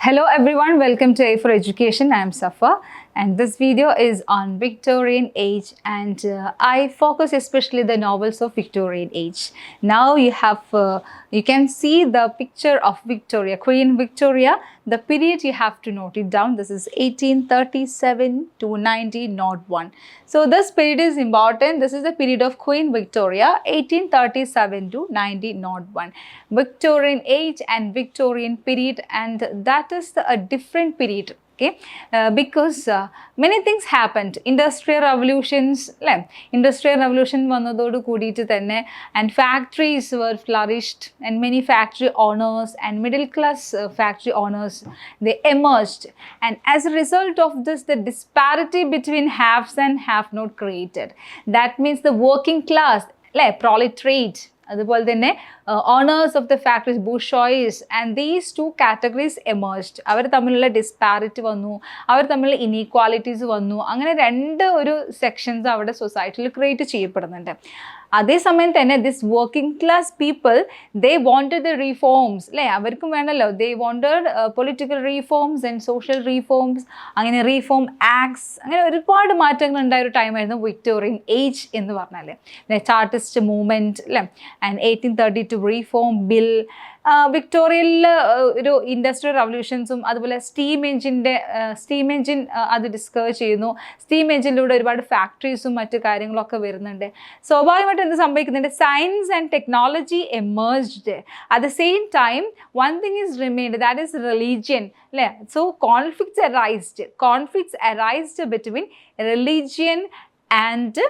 Hello everyone, welcome to Aifer Education. I am Safa and this video is on Victorian Age and I focus especially the novels of Victorian Age. Now you can see the picture of Victoria, Queen Victoria. The period you have to note it down. This is 1837 to 1901. So this period is important. This is the period of Queen Victoria, 1837 to 1901. Victorian Age and Victorian period, and that is a different period. Okay, because many things happened. Industrial revolutions, industrial revolution vannathodu koodittu thanne, and factories were flourished, and many factory owners and middle class factory owners, they emerged, and as a result of this, the disparity between haves and have not created. That means the working class, proletariat, അതുപോലെ തന്നെ owners of the factories, bourgeois, and these two categories emerged. അവർ തമ്മിലുള്ള disparity വന്നു, അവർ തമ്മിലുള്ള inequalities വന്നു. അങ്ങനെ ഒരു sections അവിടെ സൊസൈറ്റിയിൽ ക്രിയേറ്റ് ചെയ്യപ്പെടുന്നുണ്ട്. അതേസമയം തന്നെ this working class people, they wanted the reforms, അവർക്കും വേണമല്ലോ, they wanted political reforms and social reforms, അങ്ങനെ റീഫോം ആക്ട്സ്, അങ്ങനെ ഒരുപാട് മാറ്റങ്ങൾ ഉണ്ടായ ഒരു ടൈമായിരുന്നു വിക്ടോറിയൻ ഏജ് എന്ന് പറഞ്ഞാൽ. Chartist movement, and 1832 reform bill. വിക്ടോറിയയിൽ ഒരു ഇൻഡസ്ട്രിയൽ റവല്യൂഷൻസും അതുപോലെ സ്റ്റീം എഞ്ചിൻ അത് ഡിസ്കവർ ചെയ്യുന്നു. സ്റ്റീം എഞ്ചിനിലൂടെ ഒരുപാട് ഫാക്ടറീസും മറ്റു കാര്യങ്ങളൊക്കെ വരുന്നുണ്ട്. സ്വാഭാവികമായിട്ട് എന്ത് സംഭവിക്കുന്നുണ്ട്? Science and technology emerged. At the same time one thing is remained, that is religion. So conflicts arised between religion and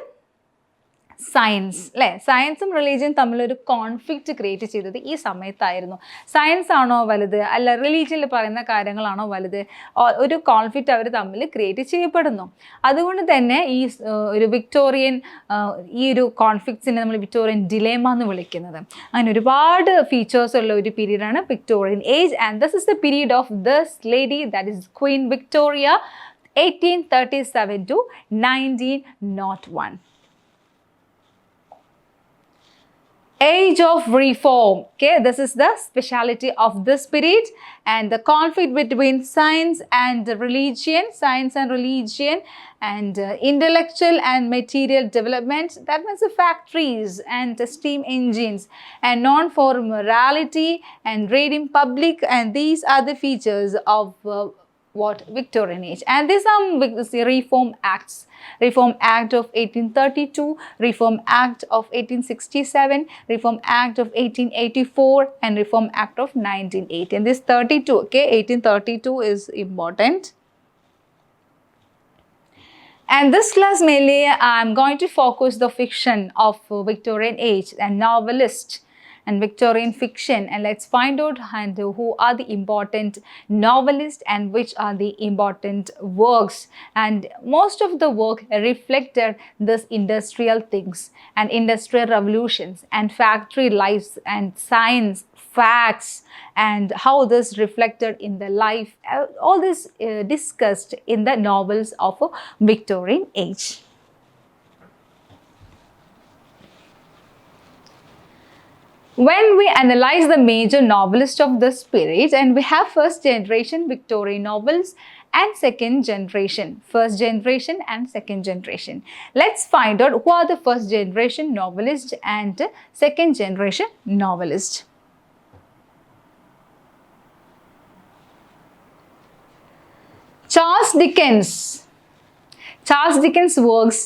science. സയൻസും റിലീജിയൻ തമ്മിലൊരു കോൺഫ്ലിക്റ്റ് ക്രിയേറ്റ് ചെയ്തത് ഈ സമയത്തായിരുന്നു. സയൻസ് ആണോ വലുത്, അല്ല റിലീജിയനിൽ പറയുന്ന കാര്യങ്ങളാണോ വലുത്? ഒരു കോൺഫ്ലിക്റ്റ് അവർ തമ്മിൽ ക്രിയേറ്റ് ചെയ്യപ്പെടുന്നു. അതുകൊണ്ട് തന്നെ ഈ ഒരു വിക്ടോറിയൻ ഈ ഒരു കോൺഫ്ലിക്ട്സിനെ നമ്മൾ വിക്ടോറിയൻ ഡിലേമ എന്ന് വിളിക്കുന്നത്. അങ്ങനെ ഒരുപാട് ഫീച്ചേഴ്സ് ഉള്ള ഒരു പീരീഡാണ് Victorian age, and this is the period of this lady, that is Queen Victoria, 1837 to 1901. Age of reform. Okay, this is the speciality of this period, and the conflict between science and religion, and intellectual and material development. That means the factories and the steam engines, and known for morality and reading public, and these are the features of Victorian Age. And these are reform acts. Reform Act of 1832, Reform Act of 1867, Reform Act of 1884, and Reform Act of 1980. And this 32, okay, 1832 is important. And this class mainly I'm going to focus the fiction of Victorian Age and novelist and Victorian fiction, and let's find out who are the important novelists and which are the important works. And most of the work reflected this industrial things and industrial revolutions and factory lives and science facts, and how this reflected in the life. All this discussed in the novels of Victorian Age. When we analyze the major novelists of this period, and we have first generation Victorian novels and second generation, let's find out who are the first generation novelists and second generation novelists. Charles Dickens works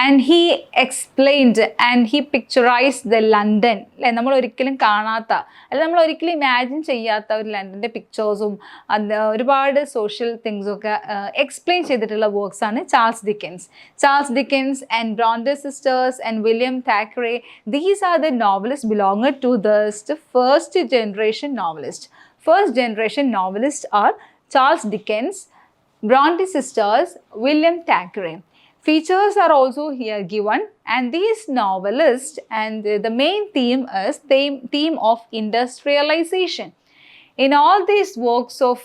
and he explained and he picturized the London. നമ്മൾ ഒരിക്കലും കാണാത്ത, അല്ല നമ്മൾ ഒരിക്കലും imagine ചെയ്യാത്ത ഒരു ലണ്ടൻ്റെ പിക്ചേഴ്സും ഒരുപാട് social തിങ്സൊക്കെ എക്സ്പ്ലെയിൻ ചെയ്തിട്ടുള്ള വർക്ക്സാണ് Charles Dickens and Bronte sisters and William Thackeray. These are the novelist belonged to the first generation novelist. First generation novelists are Charles Dickens, Bronte sisters, William Thackeray. Features are also here given, and these novelists, and the main theme is theme of industrialization. In all these works of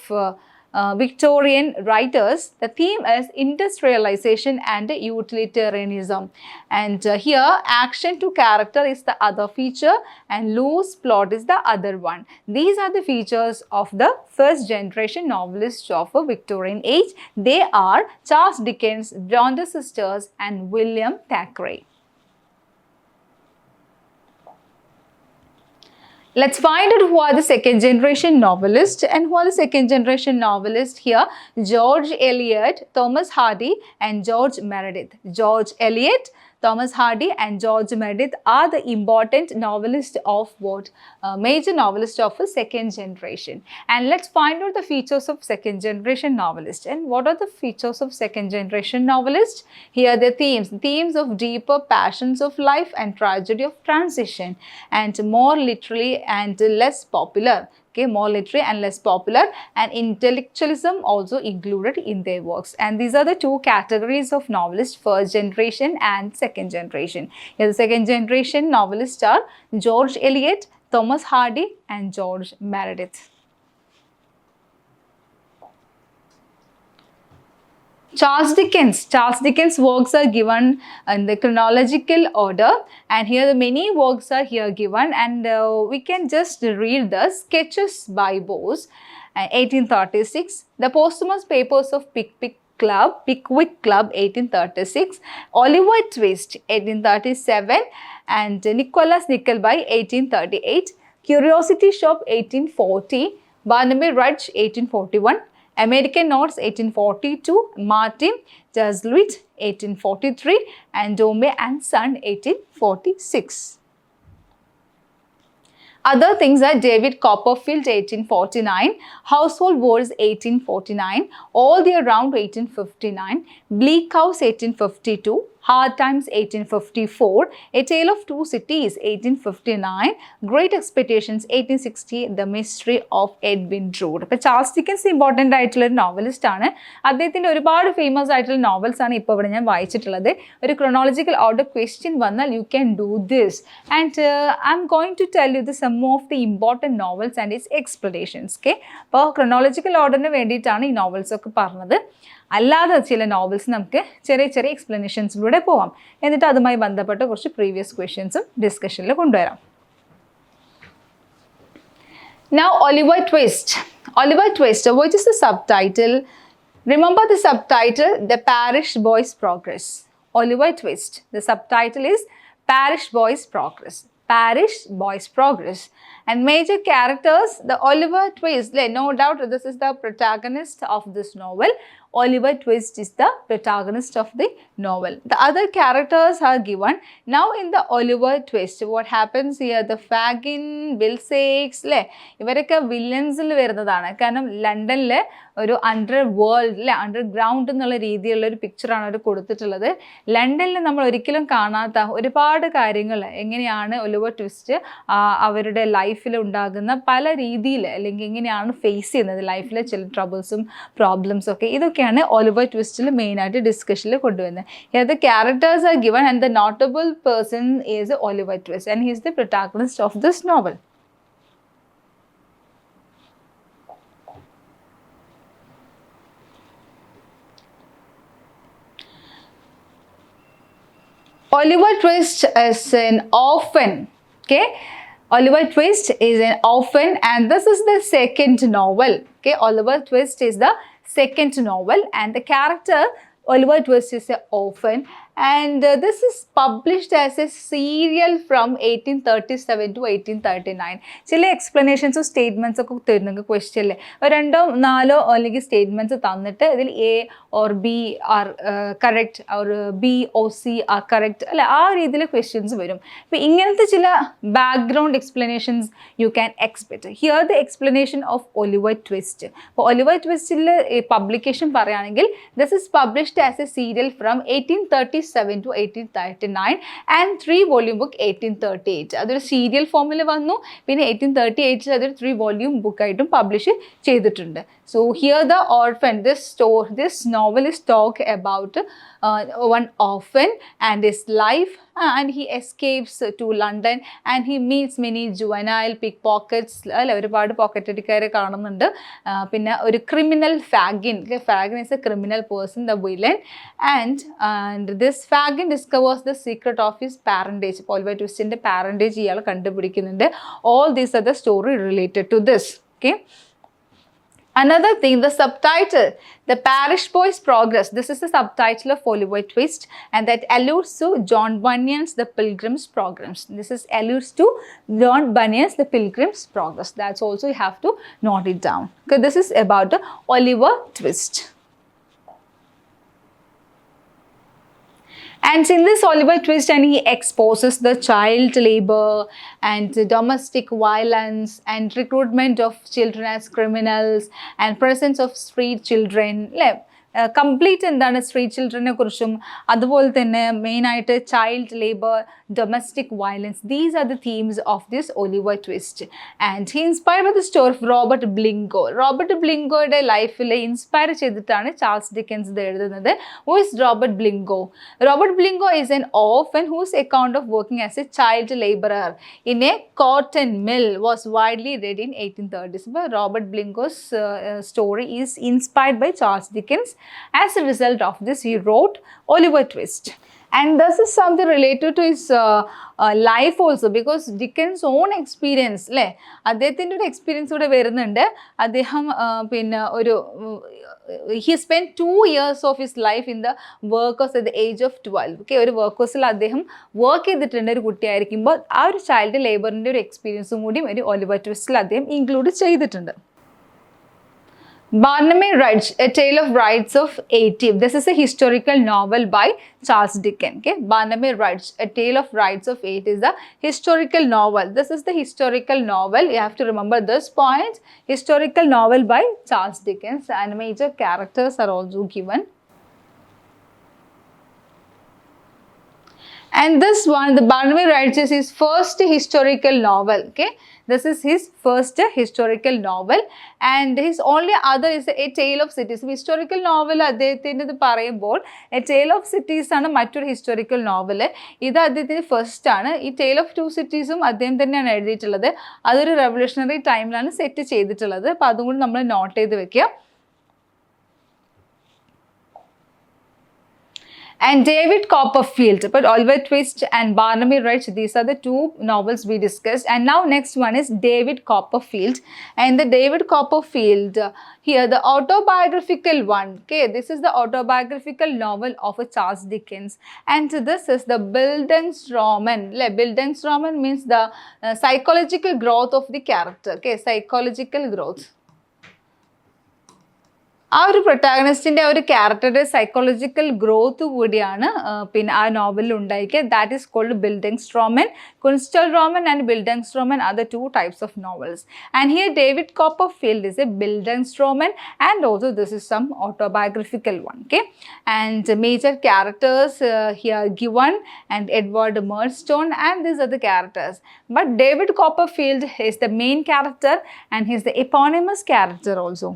Victorian writers, the theme is industrialization and utilitarianism. And here, action to character is the other feature and loose plot is the other one. These are the features of the first generation novelists of a Victorian age. They are Charles Dickens, Bronte sisters, and William Thackeray. Let's find out who are the second generation novelists. And who are the second generation novelists here? George Eliot, Thomas Hardy, and George Meredith. George Eliot, Thomas Hardy and George Meredith are the important novelists of what? Major novelists of a second generation. And let's find out the features of second generation novelists. And what are the features of second generation novelists? Here are the themes of deeper passions of life and tragedy of transition, and more literary and less popular. Okay, more literary and less popular, and intellectualism also included in their works. And these are the two categories of novelists, first generation and second generation. Here the second generation novelists are George Eliot, Thomas Hardy, and George Meredith. Charles Dickens works are given in the chronological order, and here the many works are here given, and we can just read the Sketches by Boz, 1836, the posthumous papers of Pickwick Club, 1836, Oliver Twist, 1837, and Nicholas Nickleby, 1838, Curiosity Shop, 1840, Barnaby Rudge, 1841, American Notes, 1842, Martin Chuzzlewit, 1843, and Dombey and Son, 1846. Other things are David Copperfield, 1849, Household Words, 1849, All the Around, 1859, Bleak House, 1852, Hard Times, 1854, A Tale of Two Cities, 1859, Great Expectations, 1860, The Mystery of Edwin Drood. അപ്പോൾ Charles Dickens important ആയിട്ടുള്ള ഒരു novelist ആണ്. അദ്ദേഹത്തിൻ്റെ ഒരുപാട് famous ആയിട്ടുള്ള novels ആണ് ഇപ്പോൾ ഇവിടെ ഞാൻ വായിച്ചിട്ടുള്ളത്. ഒരു ക്രൊണോളജിക്കൽ ഓർഡർ ക്വസ്റ്റ്യൻ വന്നാൽ you can do this, and I am going to tell you the some of the important novels and its explanations. Okay, അപ്പോൾ ക്രൊണോളജിക്കൽ ഓർഡറിന് വേണ്ടിയിട്ടാണ് ഈ നോവൽസ് ഒക്കെ പറഞ്ഞത്. അല്ലാതെ ചില നോവൽസ് നമുക്ക് ചെറിയ ചെറിയ എക്സ്പ്ലനേഷൻസിലൂടെ പോവാം, എന്നിട്ട് അതുമായി ബന്ധപ്പെട്ട കുറച്ച് പ്രീവിയസ് ക്വസ്റ്റ്യൻസും ഡിസ്കഷനിൽ കൊണ്ടുവരാം. Now Oliver Twist. Oliver Twist, what is the subtitle? Remember the subtitle, The Parish Boy's Progress. Oliver Twist, the subtitle is Parish Boy's Progress. Parish Boy's Progress. And major characters, the Oliver Twist, no doubt this is the protagonist of this novel. Oliver Twist is the protagonist of the novel. The other characters are given. Now in the Oliver Twist, what happens here? The Fagin, Bill Sakes, ഇവരൊക്കെ വില്ലൻസിൽ വരുന്നതാണ്. കാരണം ലണ്ടനിൽ ഒരു under world underground എന്നുള്ള രീതിയിലുള്ള ഒരു പിക്ചറാണ് അവർ കൊടുത്തിട്ടുള്ളത്. ലണ്ടനിൽ നമ്മൾ ഒരിക്കലും കാണാത്ത ഒരുപാട് കാര്യങ്ങൾ എങ്ങനെയാണ് ഒലിവർ ട്വിസ്റ്റ് അവരുടെ ലൈഫിൽ ഉണ്ടാകുന്ന പല രീതിയിൽ അല്ലെങ്കിൽ എങ്ങനെയാണ് ഫേസ് ചെയ്യുന്നത് ലൈഫിലെ ചില ട്രബിൾസും പ്രോബ്ലംസും ഒക്കെ, ഇതൊക്കെയാണ് ഒലിവർ ട്വിസ്റ്റിൽ മെയിനായിട്ട് ഡിസ്കഷനിൽ കൊണ്ടുവരുന്നത്. Here the characters are given and the notable person is Oliver Twist and he is the protagonist of this novel. Oliver Twist is an orphan. Okay, Oliver Twist is an orphan and this is the second novel. Okay, Oliver Twist is the second novel and the character Oliver Twist is an orphan, and this is published as a serial from 1837 to 1839. ചില എക്സ്പ്ലനേഷൻസും statements ഒക്കെ തരുന്നെങ്കിൽ ക്വസ്റ്റ്യനിൽ രണ്ടോ നാലോ അല്ലെങ്കിൽ statements തന്നിട്ട് ഇതിൽ A or B are correct or B or C are correct അല്ലെ, ആ രീതിയിൽ ക്വസ്റ്റ്യൻസ് വരും. അപ്പോൾ ഇങ്ങനത്തെ ചില background explanations you can expect. Here the explanation of Oliver Twist. അപ്പോൾ ഒലിവർ ട്വിസ്റ്റിൽ പബ്ലിക്കേഷൻ പറയുകയാണെങ്കിൽ this is published as a serial from 1837 1837 to 1839 and 3-volume book 1838. അതൊരു സീരിയൽ ഫോമിൽ വന്നു. പിന്നെ 1838 അതൊരു 3-volume ബുക്കായിട്ടും പബ്ലിഷ് ചെയ്തിട്ടുണ്ട്. So here the orphan, this novelist talk about one orphan and his life, and he escapes to London and he meets many juvenile pickpockets. ഒരുപാട് pocket അടിക്കാരെ കാണുന്നുണ്ട്. പിന്നെ ഒരു criminal ഫാഗിൻ is a criminal person, the villain, and this fagin discovers the secret of his parentage. Oliver Twistന്റെ parentage ഇയാൾ കണ്ടുപിടിക്കുന്നുണ്ട്. All these are the story related to this. Okay. Another thing, the subtitle, The Parish Boy's Progress. This is the subtitle of Oliver Twist, and that alludes to John Bunyan's The Pilgrim's Progress. This is alludes to John Bunyan's The Pilgrim's Progress. That's also you have to note it down. Okay, this is about the Oliver Twist. And in this Oliver Twist, and he exposes the child labor and domestic violence and recruitment of children as criminals and presence of street children. Complete എന്താണ് street ചിൽഡ്രനെ കുറിച്ചും അതുപോലെ തന്നെ മെയിനായിട്ട് child labour, domestic violence, these are the themes of this Oliver Twist. And he inspired by the story of Robert Blincoe. Robert ബ്ലിങ്കോയുടെ ലൈഫിൽ inspire ചെയ്തിട്ടാണ് Charles Dickens ഇത് എഴുതുന്നത്. Who is Robert Blincoe? Robert Blincoe is an orphan whose account of working as a child labourer in a cotton mill was widely read in 1830s. അപ്പോൾ Robert ബ്ലിങ്കോസ് story is inspired by Charles Dickens. As a result of this, he wrote Oliver Twist. And this is something related to his life also, because Dickens' own experience, അദ്ദേഹത്തിൻ്റെ ഒരു experience കൂടെ വരുന്നുണ്ട്. അദ്ദേഹം പിന്നെ he spent 2 years of his life in the workhouse at the age of 12. Okay, ഒരു വർക്ക്ഹൗസിൽ അദ്ദേഹം work ചെയ്തിട്ടുണ്ട് ഒരു കുട്ടിയായിരിക്കുമ്പോൾ. ആ ഒരു ചൈൽഡ് ലേബറിൻ്റെ ഒരു എക്സ്പീരിയൻസും കൂടി ഒരു ഒലിവർ ട്വിസ്റ്റിൽ അദ്ദേഹം ഇൻക്ലൂഡ് ചെയ്തിട്ടുണ്ട്. Barnaby Rudge, A Tale of Rights of 18. This is a historical novel by Charles Dickens. Okay, Barnaby Rudge, A Tale of Rights of 8 is the historical novel. This is the historical novel. You have to remember this point. Historical novel by Charles Dickens, and major characters are also given. And this one, the Barnaby Rudge, is his first historical novel. Okay, this is his first historical novel, and his only other is A Tale of Cities. Historical novel അദ്ദേഹത്തിൻ്റെ പറയുമ്പോൾ A Tale of Cities ആണ് മറ്റൊരു historical novel. ഇത് അദ്ദേഹത്തിൻ്റെ first ആണ്. ഈ Tale of Two Citiesഉം അദ്ദേഹം തന്നെയാണ് എഴുതിയിട്ടുള്ളത്. അതൊരു റെവല്യൂഷണറി ടൈമിലാണ് സെറ്റ് ചെയ്തിട്ടുള്ളത്. അപ്പോൾ അതും കൂടി നമ്മൾ നോട്ട് ചെയ്ത് വെക്കുക. And David Copperfield, but Oliver Twist and Barnaby Rudge, these are the two novels we discussed. And now next one is David Copperfield. And the David Copperfield, here the autobiographical one. Okay, this is the autobiographical novel of a Charles Dickens. And this is the Bildungsroman. Bildungsroman means the psychological growth of the character. Okay, psychological growth. ആ ഒരു പ്രൊട്ടാഗണിസ്റ്റിൻ്റെ ആ ഒരു ക്യാരക്ടറുടെ psychological growth കൂടിയാണ് പിന്നെ ആ നോവലിൽ ഉണ്ടായിരിക്കുക. That is called bildungsroman. Kunstlerroman and bildungsroman are the 2 types of novels. And here David Copperfield is a Bildungsroman, and also this is some autobiographical one. Okay, and major characters here given, and Edward Murdstone, and these are the characters. But David Copperfield is the main character, and he's the eponymous character also.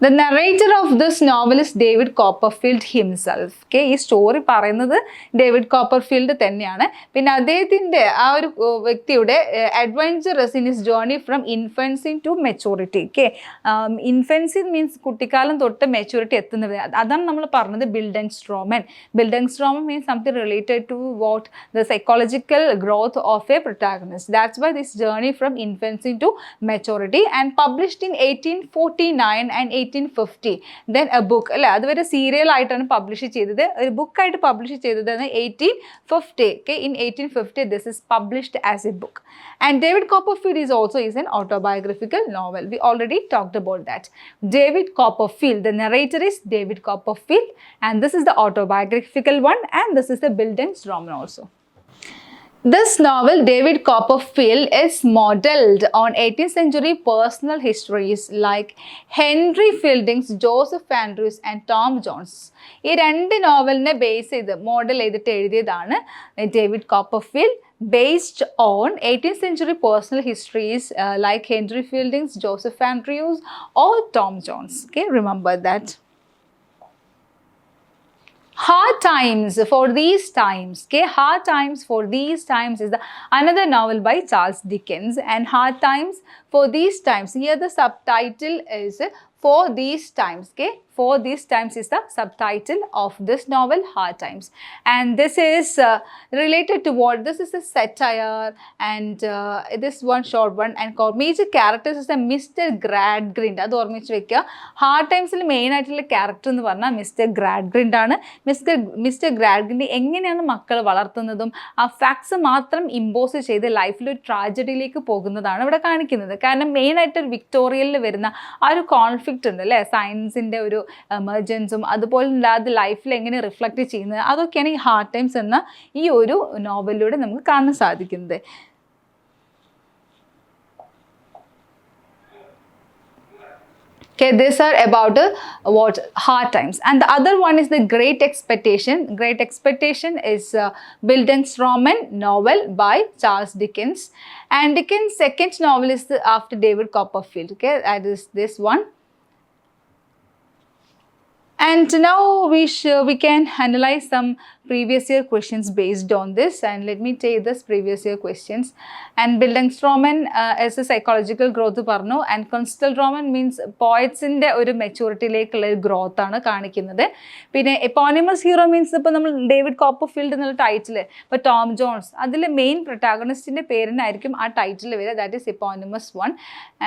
The narrator of this novel is David Copperfield himself. Okay, ഈ story പറയുന്നത് David Copperfield തന്നെയാണ്. പിന്നെ അദ്ദേഹത്തിൻ്റെ ആ ഒരു വ്യക്തിയുടെ adventures in his journey from infancy to maturity. Okay, infancy means കുട്ടിക്കാലം തൊട്ട് മെച്ചൂരിറ്റി എത്തുന്നത്. അതാണ് നമ്മൾ പറഞ്ഞത് bildungsroman. Bildungsroman means something related to what the psychological growth of a protagonist. That's why this journey from infancy to maturity, and published in 1849 and 1850. Then a book, അല്ല അതുവരെ serial ആയിട്ടാണ് publish ചെയ്തത്. ഒരു ബുക്കായിട്ട് publish ചെയ്തതാണ് 1850. Okay, in 1850 this is published as a book. And David Copperfield is an autobiographical novel. We already talked about that. David Copperfield, the narrator is David Copperfield, and this is the autobiographical one, and this is the Bildungsroman also. This novel, David Copperfield, is modeled on 18th century personal histories like Henry Fielding's Joseph Andrews and Tom Jones. ഈ രണ്ട് നോവലിനെ base ചെയ്ത് model ചെയ്തിട്ട് എഴുതിയതാണ് David Copperfield, based on 18th century personal histories like Henry Fielding's Joseph Andrews or Tom Jones. Okay, remember that. Hard Times for These Times. Okay, Hard Times for These Times is another novel by Charles Dickens, and Hard Times for These Times. Here the subtitle is For These Times. Okay, For These Times is the subtitle of this novel, Hard Times, and this is related to what? This is a satire, and this one short one, and called major characters is the Mr. Gradgrind. അത് ഓർമ്മിച്ച് വെക്കുക. Hard ടൈംസിൽ main ആയിട്ടുള്ള character എന്ന് പറഞ്ഞാൽ mister ഗ്രാഡ്ഗ്രിൻഡ് ആണ്. Mister ഗ്രാഡ്ഗ്രിൻഡ് എങ്ങനെയാണ് മക്കൾ വളർത്തുന്നതും ആ ഫാക്ട്സ് മാത്രം ഇമ്പോസ് ചെയ്ത് ലൈഫിൽ ഒരു ട്രാജഡിയിലേക്ക് പോകുന്നതാണ് ഇവിടെ കാണിക്കുന്നത്. കാരണം മെയിനായിട്ട് ഒരു വിക്ടോറിയയിൽ വരുന്ന ആ ഒരു കോൺഫ്ലിക്റ്റ് ഉണ്ട് അല്ലേ, സയൻസിൻ്റെ ഒരു എമർജൻസും അതുപോലെ അത് ലൈഫിൽ എങ്ങനെ റിഫ്ലക്റ്റ് ചെയ്യുന്നത്, അതൊക്കെയാണ് ഈ ഹാർഡ് ടൈംസ് എന്ന ഈ ഒരു നോവലിലൂടെ നമുക്ക് കാണാൻ സാധിക്കുന്നത്. Okay, these are about what? Hard Times. And the other one is the Great Expectation. Great Expectation is Bildungsroman novel by Charles Dickens. And Dickens' second novel is after David Copperfield. Okay, that is this one. And now we can analyze some previous year questions based on this, and let me take this previous year questions. And Bildungsroman is a psychological growth parno, and Kunstelroman means poets in the oru maturity lekkulla growth aanu kanikkunnathu. Pinne eponymous hero means ipo nammal David Copperfield enna title, but Tom Jones adile main protagonist inde perinaayirikkum aa title vara, that is eponymous one.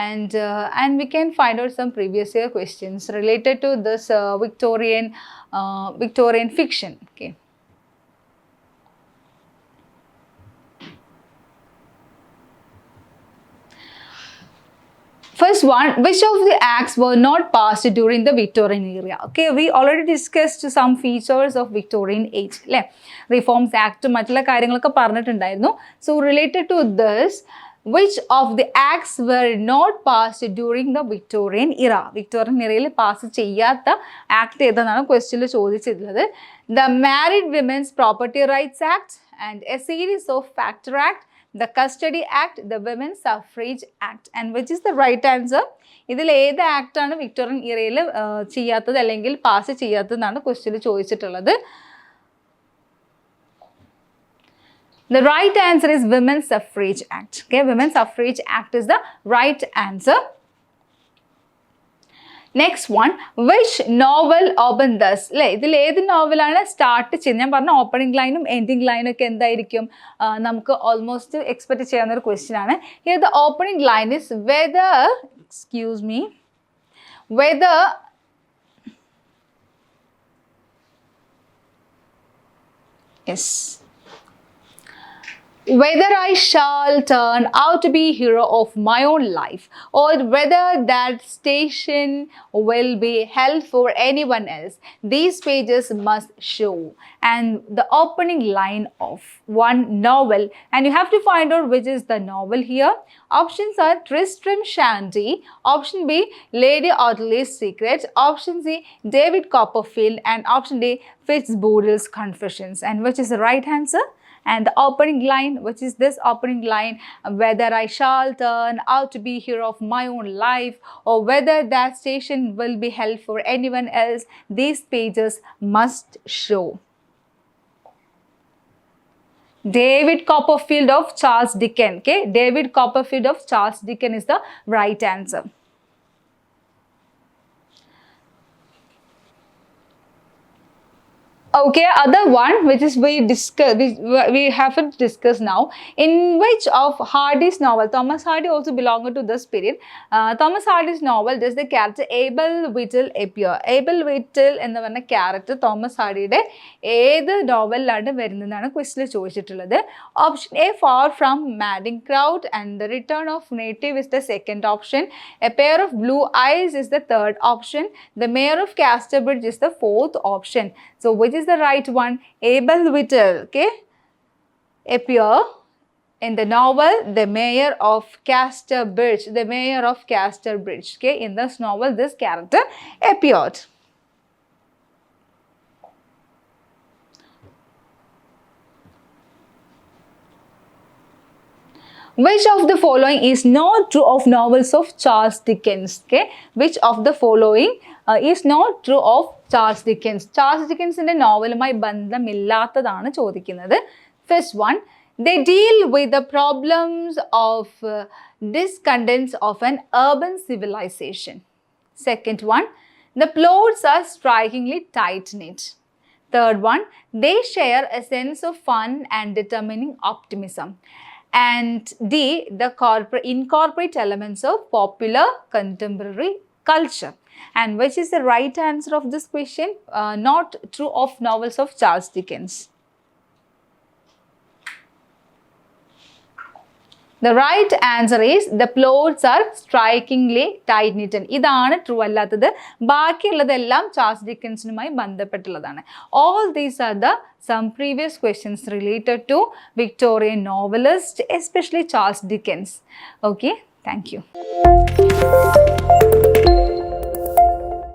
And we can find out some previous year questions related to this Victorian fiction. Okay. First one, which of the acts were not passed during the Victorian era? Okay, we already discussed some features of Victorian age. Reforms Act, mattulla karyangalokka parnittundaayirunnu. So related to this, which of the acts were not passed during the Victorian era? Victorian era pass cheyyatha act edanaanu question il chodichittulladu. The Married Women's Property Rights Act and a series of Factor Act, the Custody Act, the Women's Suffrage Act. And which is the right answer? ഇതിൽ ഏത് ആക്ടാണ് Victorian ഇറയിൽ ചെയ്യാത്തത് അല്ലെങ്കിൽ pass ചെയ്യാത്തതെന്നാണ് ക്വസ്റ്റ്യനിൽ ചോദിച്ചിട്ടുള്ളത്. The right answer is Women's Suffrage Act. Okay, Women's Suffrage Act is the right answer. Next one, which novel opened thus? ഇതിൽ ഏത് നോവലാണ് start ചെയ്യുന്നത്? ഞാൻ പറഞ്ഞ ഓപ്പണിംഗ് ലൈനും എൻഡിങ് ലൈനും ഒക്കെ എന്തായിരിക്കും നമുക്ക് ഓൾമോസ്റ്റ് എക്സ്പെക്ട് ചെയ്യാവുന്ന ഒരു ക്വസ്റ്റ്യൻ ആണ്. Here the opening line is whether I shall turn out to be hero of my own life, or whether that station will be held for anyone else, these pages must show. And the opening line of one novel, and you have to find out which is the novel here. Options are Tristram Shandy, option B Lady Audley's Secret, option C David Copperfield, and option D Fitzboodle's Confessions. And which is the right answer? And the opening line, which is this opening line, whether I shall turn out to be hero of my own life, or whether that station will be held for anyone else, these pages must show. David Copperfield of Charles Dickens. Okay, David Copperfield of Charles Dickens is the right answer. Okay, other one which is we haven't discussed now. In which of Hardy's novel, Thomas Hardy also belonged to this period. Thomas Hardy's novel does the character Abel Whittle appear? Abel Whittle എന്ന പറഞ്ഞ character Thomas ഹാർഡിയുടെ ഏത് നോവലിലാണ് വരുന്നതെന്നാണ് ക്വസ്റ്റിൽ ചോദിച്ചിട്ടുള്ളത്. Option A far from madding crowd, and the return of native is the second option. A pair of blue eyes is the third option. The mayor of Casterbridge is the fourth option. So which is the right one? Abel Whittle, okay, appear In the novel, The Mayor of Casterbridge, okay, in this novel, this character appeared. Which of the following is not true of novels of Charles Dickens? Okay, which of the following is not true of Charles Dickens? Charles Dickensന്റെ നോവലുമായി ബന്ധമില്ലാത്തതാണ് ചോദിക്കുന്നത്. First one, they deal with the problems of discontents of an urban civilization. Second one, the plots are strikingly tight-knit. Third one, they share a sense of fun and determining optimism. And D, the incorporate elements of popular contemporary culture. And which is the right answer of this question? Not true of novels of Charles Dickens. The right answer is the plots are strikingly tight-knit. ഇതാണ് true അല്ലാത്തത്. ബാക്കിയുള്ളതെല്ലാം Charles ഡിക്കൻസിനുമായി ബന്ധപ്പെട്ടുള്ളതാണ്. All these are the some previous questions related to Victorian novelists, especially Charles Dickens. Okay, thank you.